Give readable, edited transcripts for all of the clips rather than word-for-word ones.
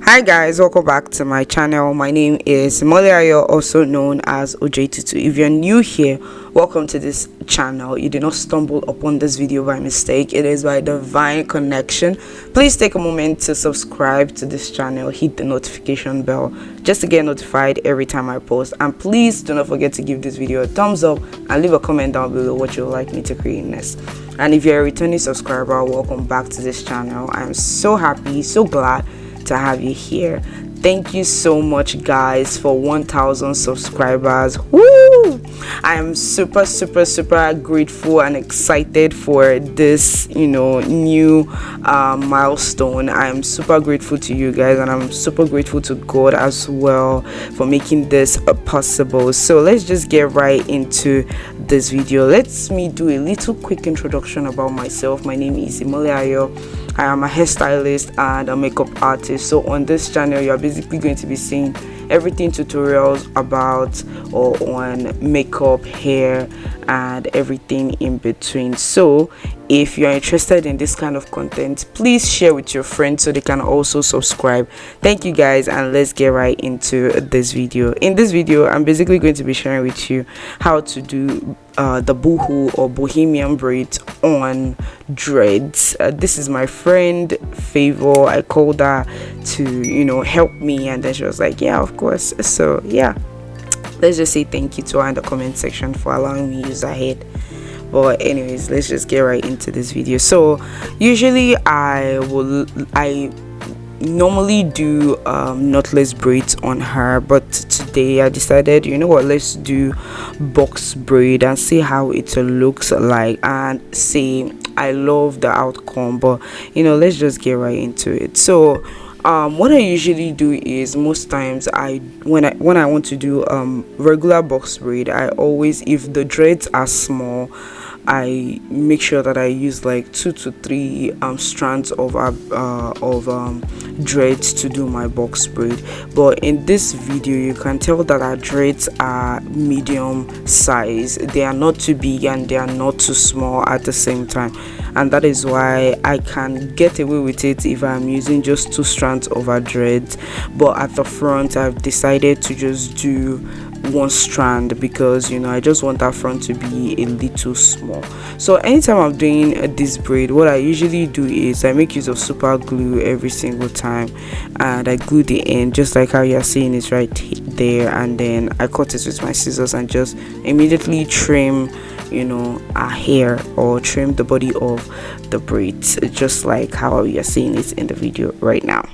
Hi guys, welcome back to my channel. My name is Moliayo, also known as OJ22. If you're new here, welcome to this channel. You did not stumble upon this video by mistake. It is by divine connection. Please take a moment to subscribe to this channel, hit the notification bell just to get notified every time I post, and please do not forget to give this video a thumbs up and leave a comment down below what you would like me to create next. And if you're a returning subscriber, welcome back to this channel. I'm so happy, so glad to have you here. Thank you so much guys for 1,000 subscribers. Woo! I am super grateful and excited for this new milestone. I am super grateful to you guys, and I'm super grateful to God as well for making this possible. So let's just get right into this video. Let me do a little quick introduction about myself. My name is Moliayo. I am a hairstylist and a makeup artist. So on this channel, you're basically going to be seeing everything tutorials about or on makeup, hair, and everything in between. So if you're interested in this kind of content, please share with your friends so they can also subscribe. Thank you guys, and let's get right into this video. In this video, I'm basically going to be sharing with you how to do the boohoo or bohemian braids on dreads. This is my friend Favor. I called her to help me, and then she was like, yeah, of course. So yeah, let's just say thank you to her in the comment section for allowing me to use her head. But anyways, let's just get right into this video. So usually I normally do knotless braids on her, but today I decided, you know what, let's do box braid and see how it looks like, and see, I love the outcome, but let's just get right into it. So what I usually do is, most times when I want to do regular box braid, I always, if the dreads are small, I make sure that I use like 2 to 3 strands of dreads to do my box braid. But in this video, you can tell that our dreads are medium size. They are not too big and they are not too small at the same time, and that is why I can get away with it if I'm using just 2 strands of our dreads. But at the front, I've decided to just do 1 strand because I just want that front to be a little small. So anytime I'm doing this braid, what I usually do is I make use of super glue every single time, and I glue the end just like how you're seeing it right there, and then I cut it with my scissors and just immediately trim our hair, or trim the body of the braids, just like how you're seeing it in the video right now.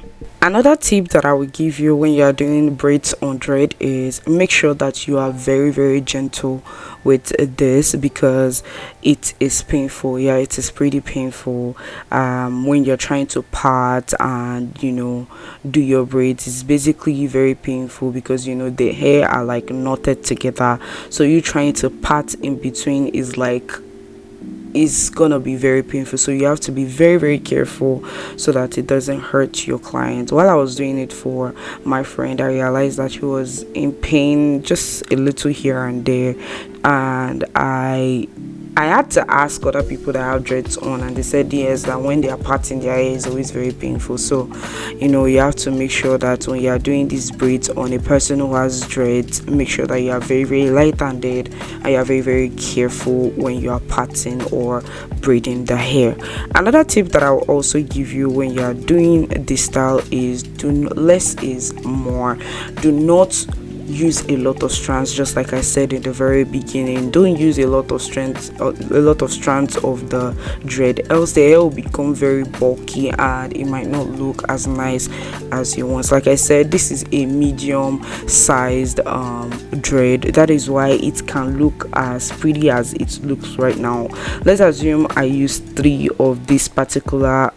Another tip that I will give you when you are doing braids on dread is make sure that you are very gentle with this, because it is painful. Yeah, it is pretty painful when you're trying to part and do your braids. It's basically very painful because the hair are like knotted together, so you trying to part in between is gonna be very painful. So you have to be very careful so that it doesn't hurt your client. While I was doing it for my friend, I realized that she was in pain just a little here and there, and I had to ask other people that have dreads on, and they said yes, that when they are parting their hair is always very painful. So you have to make sure that when you are doing these braids on a person who has dreads, make sure that you are very light-handed and you are very careful when you are parting or braiding the hair. Another tip that I will also give you when you are doing this style is less is more. Do not use a lot of strands. Just like I said in the very beginning, don't use a lot of strands of the dread, else the hair will become very bulky and it might not look as nice as you want. Like I said, this is a medium sized dread. That is why it can look as pretty as it looks right now. Let's assume I use 3 of this particular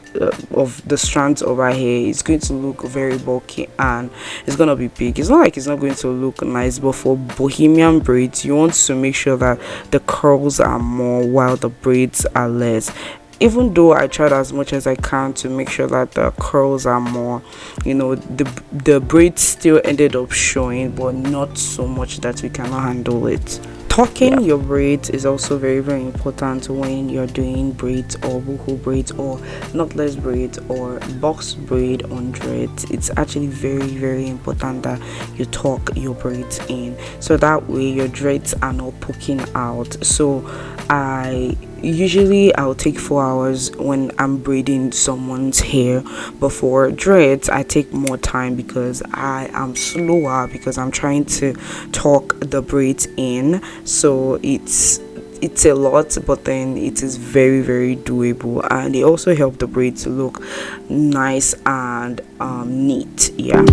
of the strands of our hair. It's going to look very bulky and it's gonna be big. It's not like it's not going to look nice, but for bohemian braids, you want to make sure that the curls are more while the braids are less. Even though I tried as much as I can to make sure that the curls are more, the braids still ended up showing, but not so much that we cannot handle it. Tucking your braids is also very very important when you're doing braids or boho braids or knotless braids or box braid on dreads. It's actually very very important that you tuck your braids in, so that way your dreads are not poking out. So I'll take 4 hours when I'm braiding someone's hair, but for dreads I take more time because I am slower, because I'm trying to tuck the braids in. So it's a lot, but then it is very very doable, and it also help the braids look nice and neat. Yeah.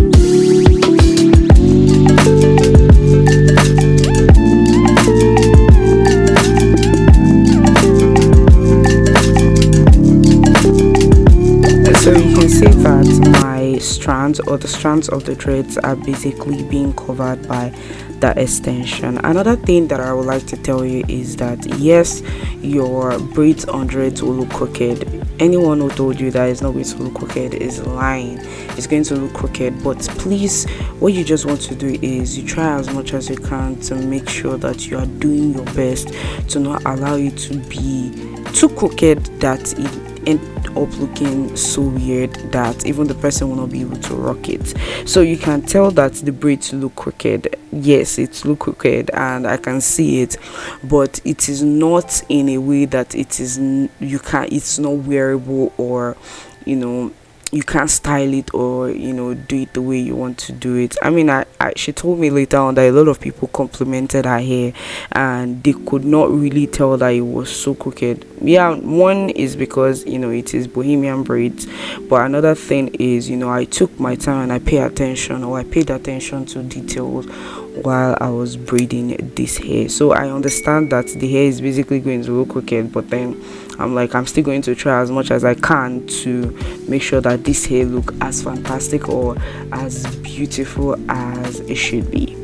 So you can see that my strands, or the strands of the dreads, are basically being covered by the extension. Another thing that I would like to tell you is that yes, your braids on dreads will look crooked. Anyone who told you that it's not going to look crooked is lying. It's going to look crooked, but please, what you just want to do is you try as much as you can to make sure that you are doing your best to not allow it to be too crooked that it end up looking so weird that even the person will not be able to rock it. So you can tell that the braids look crooked. Yes, it look crooked and I can see it, but it is not in a way that it's not wearable, or you can't style it, or do it the way you want to do it. I mean, she told me later on that a lot of people complimented her hair and they could not really tell that it was so crooked. Yeah, one is because it is Bohemian braids, but another thing is I took my time and I paid attention to details while I was braiding this hair. So I understand that the hair is basically going to look crooked, but then I'm still going to try as much as I can to make sure that this hair look as fantastic or as beautiful as it should be.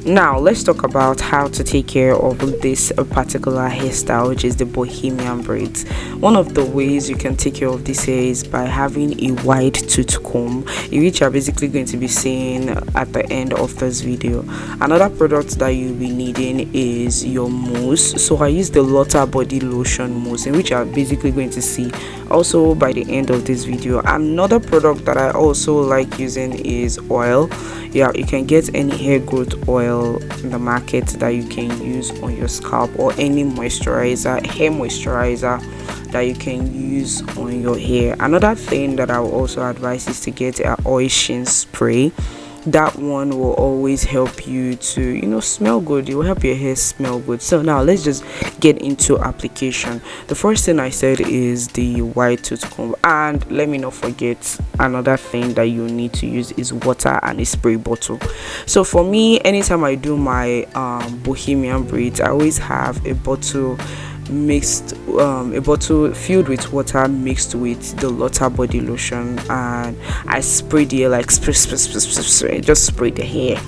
Now let's talk about how to take care of this particular hairstyle, which is the Bohemian braids. One of the ways you can take care of this hair is by having a wide tooth comb, which you're basically going to be seeing at the end of this video. Another product that you'll be needing is your mousse. So I use the Lotta body lotion mousse, in which you're basically going to see also by the end of this video. Another product that I also like using is oil. Yeah, you can get any hair growth oil in the market that you can use on your scalp, or any hair moisturizer that you can use on your hair. Another thing that I will also advise is to get an oil sheen spray. That one will always help you to smell good. It will help your hair smell good. So now let's just get into application. The first thing I said is the wide tooth comb, and let me not forget, another thing that you need to use is water and a spray bottle. So for me, anytime I do my Bohemian braids, I always have a bottle filled with water mixed with the Lotta body lotion, and I spray the hair, like spray, just spray the hair,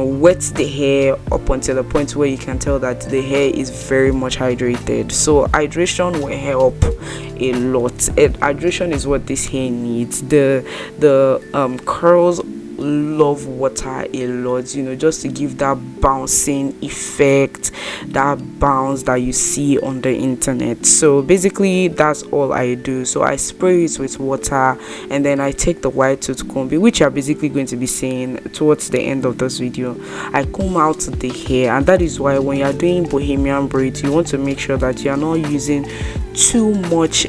wet the hair up until the point where you can tell that the hair is very much hydrated. So hydration will help a lot. Hydration is what this hair needs. The curls love water a lot, just to give that bouncing effect, that bounce that you see on the internet. So basically that's all I do. So I spray it with water, and then I take the wide tooth comb, which you're basically going to be seeing towards the end of this video. I comb out the hair, and that is why when you're doing Bohemian braids, you want to make sure that you're not using too much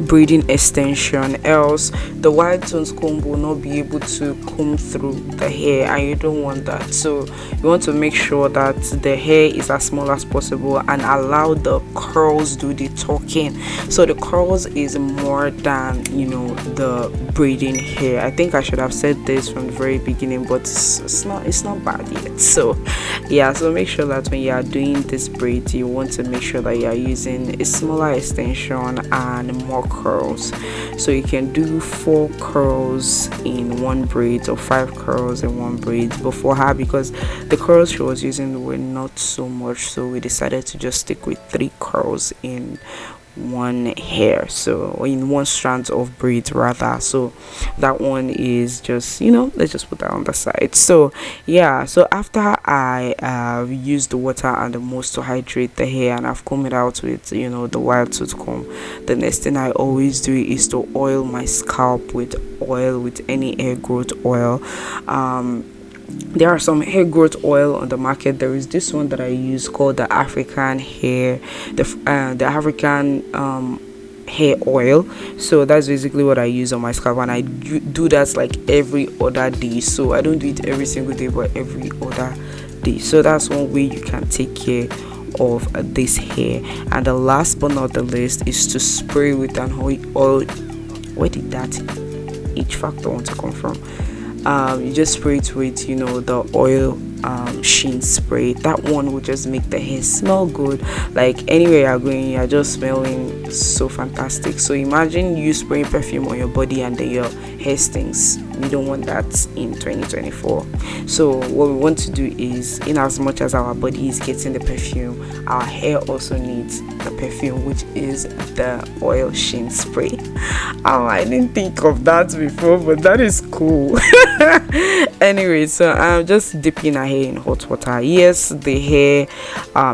braiding extension, else the wide tooth comb will not be able to comb through the hair, and you don't want that. So you want to make sure that the hair is as small as possible and allow the curls do the talking. So the curls is more than the braiding hair. I think I should have said this from the very beginning, but it's not bad yet. So yeah, so make sure that when you are doing this braid, you want to make sure that you are using a smaller extension and more curls. So you can do 4 curls in one braid or 5 curls in one braid. But for her, because the curls she was using were not so much, so we decided to just stick with 3 curls in one hair, so in one strand of braids rather. So that one is just, let's just put that on the side. So yeah, so after I used the water and the mousse to hydrate the hair, and I've combed it out with the wild tooth comb, the next thing I always do is to oil my scalp with oil, with any hair growth oil. There are some hair growth oil on the market. There is this one that I use called the African the African hair oil. So that's basically what I use on my scalp, and I do that like every other day. So I don't do it every single day, but every other day. So that's one way you can take care of this hair. And the last but not the least is to spray with an oil. Where did that H factor want to come from? You just spray it with the oil sheen spray. That one will just make the hair smell good. Like anywhere you're going, you're just smelling so fantastic. So imagine you spraying perfume on your body and then your hair stinks. We don't want that in 2024. So what we want to do is, in as much as our body is getting the perfume, our hair also needs the perfume, which is the oil sheen spray. I didn't think of that before, but that is cool. Anyway, so I'm just dipping our hair in hot water. Yes, the hair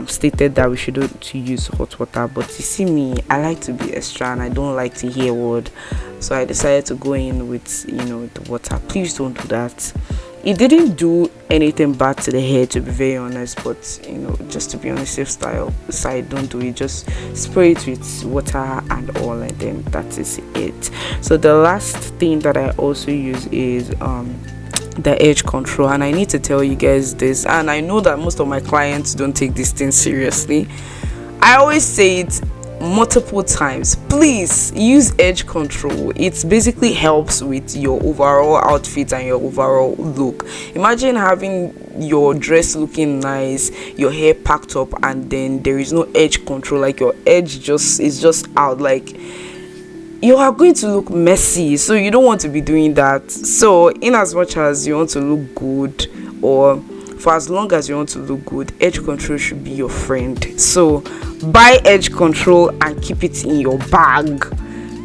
stated that we shouldn't use hot water, but you see me, I like to be extra and I don't like to hear word. So I decided to go in with the water. Please don't do that. It didn't do anything bad to the hair, to be very honest, but just to be on the safe side, don't do it. Just spray it with water and all, and then that is it. So the last thing that I also use is the edge control, and I need to tell you guys this, and I know that most of my clients don't take this thing seriously. I always say it multiple times, please use edge control. It basically helps with your overall outfit and your overall look. Imagine having your dress looking nice, your hair packed up, and then there is no edge control. Like your edge is just out, like you are going to look messy. So you don't want to be doing that. So in as much as you want to look good, or for as long as you want to look good, edge control should be your friend. So buy edge control and keep it in your bag.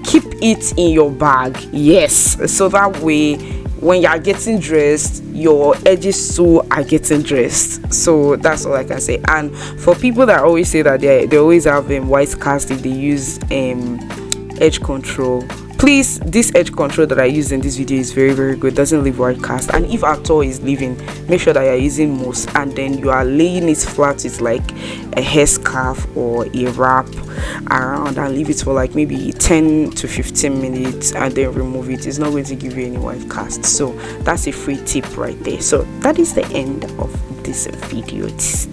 Keep it in your bag, yes. So that way when you are getting dressed, your edges too are getting dressed. So that's all I can say. And for people that always say that they always have white cast if they use edge control, please, this edge control that I use in this video is very, very good. Doesn't leave white cast, and if at all is leaving, make sure that you're using mousse, and then you are laying it flat with like a hair scarf or a wrap around, and leave it for like maybe 10 to 15 minutes and then remove it. It's not going to give you any white cast. So that's a free tip right there. So that is the end of this video. This is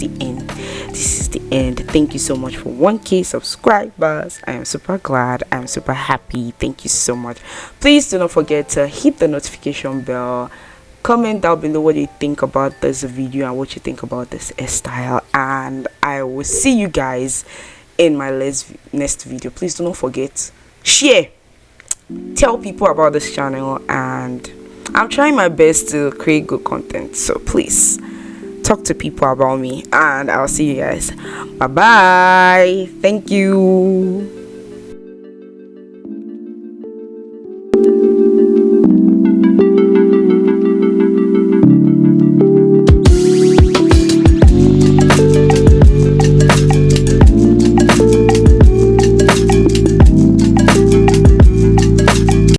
the end. Thank you so much for 1k subscribers. I am super glad. I'm super happy. Thank you so much. Please do not forget to hit the notification bell. Comment down below what you think about this video and what you think about this hairstyle, and I will see you guys in my next video. Please do not forget, share, tell people about this channel, and I'm trying my best to create good content. So please talk to people about me, and I'll see you guys. Bye bye. Thank you.